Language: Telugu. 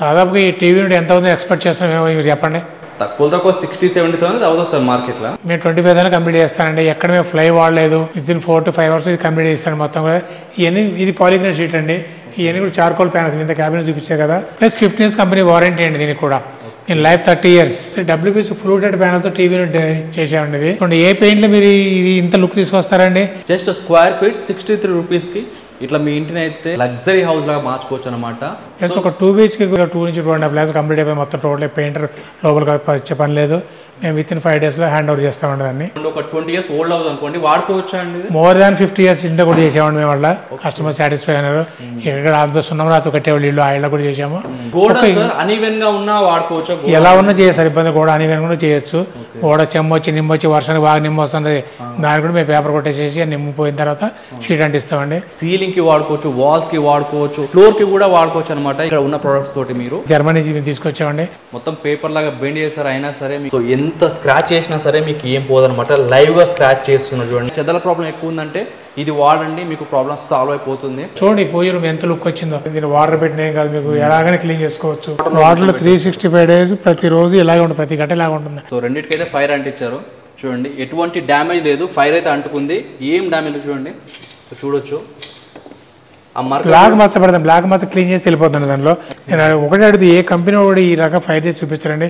దాదాపుగా ఈ టీవీ నుండి ఎంత ఉందో ఎక్స్పెక్ట్ చేస్తున్నామో మీరు చెప్పండి. తక్కువ 60-70 అవుతుంది సార్ మార్కెట్లో. మేము 25 దాకా కంప్లీట్ చేస్తానండి. ఎక్కడ మేము ఫ్లై వాడలేదు. వితిన్ 4 to 5 hours ఇది కంప్లీట్ చేస్తాను మొత్తం కూడా. ఇవన్నీ ఇది పాలిగ్రేడ్ షీట్ అండి. ఇవన్నీ కూడా చార్కోల్ ప్యానల్స్ మీద క్యాబిన్ చూపించే కదా. ప్లస్ 15 years కంపెనీ వారంటీ అండి దీనికి కూడా. In life 30 years. WPC fluted panels TV చేసామండి. ఇది ఏ పెయింట్లో మీరు ఇది ఇంత లుక్ తీసుకొస్తారండి? జస్ట్ స్క్వేర్ ఫీట్ 63 రూపీస్కి ఇట్లా మీ ఇంటిని అయితే లగ్జరీ హౌస్ లాగా మార్చుకోవచ్చు అనమాట. ప్లస్ ఒక 2 BHK 2 నుంచి 2.5 lakhs కంప్లీట్ అయిపోయి మొత్తం టోటల్ పెయింటర్ లోపల వచ్చే పని లేదు. మేము with in 5 days hand over చేస్తామండి దాన్ని. ఒక 20 years ఓల్డ్ హౌస్ అనుకోండి వాడుకోవచ్చు అండి. మోర్ దాన్ 50 years ఇంట్లో కూడా చేసామండి మేము. వల్ల కస్టమర్ సాటిస్ఫై అయినారు. ఇక్కడ అంత సున్నం రాత కట్టేవాళ్ళు ఇల్లు ఆ ఇళ్ళ కూడా చేసాము. అన్ఈవెన్ గా ఉన్నా వాడుకోవచ్చు. ఎలా ఉన్నా చేయొచ్చు, ఇబ్బంది కూడా అన్ఈవెన్ కూడా చేయొచ్చు. కూడా చెమ్మొచ్చి నిమ్మొచ్చి వర్షానికి బాగా నిమ్మ వస్తుంది, దానికి కూడా మేము పేపర్ కొట్టేసేసి నిమ్మిపోయిన తర్వాత షీట్ అంటిస్తామండి. సీలింగ్ కి వాడుకోవచ్చు, వాల్స్ కి వాడుకోవచ్చు, ఫ్లోర్ కి కూడా వాడుకోవచ్చు అనమాట. ఇక్కడ ఉన్న ప్రొడక్ట్స్ తోటి మీరు జర్మనీ తీసుకొచ్చామండి. మొత్తం పేపర్ లాగా బెండ్ చేస్తారు. అయినా సరే సో ఎంత స్క్రాచ్ చేసినా సరే మీకు ఏం పోదనమాట. లైవ్ గా స్క్రాచ్ చేస్తున్నారు చూడండి. చెదల ప్రాబ్లం ఎక్కువ ఉందంటే ఇది వాడండి, మీకు ప్రాబ్లం సాల్వ్ అయిపోతుంది. చూడండి పూజ రూమ్ ఎంత లుక్ వచ్చిందో. దీన్ని వాటర్ పెట్టిన ఏం కాదు, మీకు ఎలాగైనా క్లీన్ చేసుకోవచ్చు. వాటర్ 365 days ప్రతిరోజు ఇలాగే ఉంటుంది, ప్రతి గంట ఇలాగ ఉంటుంది. సో రెండింటికైతే ఫైర్ అంటించారు చూడండి. ఎటువంటి డ్యామేజ్ లేదు, ఫైర్ అయితే అంటుకుంది. ఏం డ్యామేజ్ చూడండి, చూడొచ్చు. బ్లాక్ మచ్చ పడతాం, బ్లాక్ మచ్చ క్లీన్ చేసి వెళ్ళిపోతుంది దానిలో. నేను ఒకటి అడిగితే ఏ కంపెనీ కూడా ఈ రకం ఫైర్ చేసి చూపించారండి.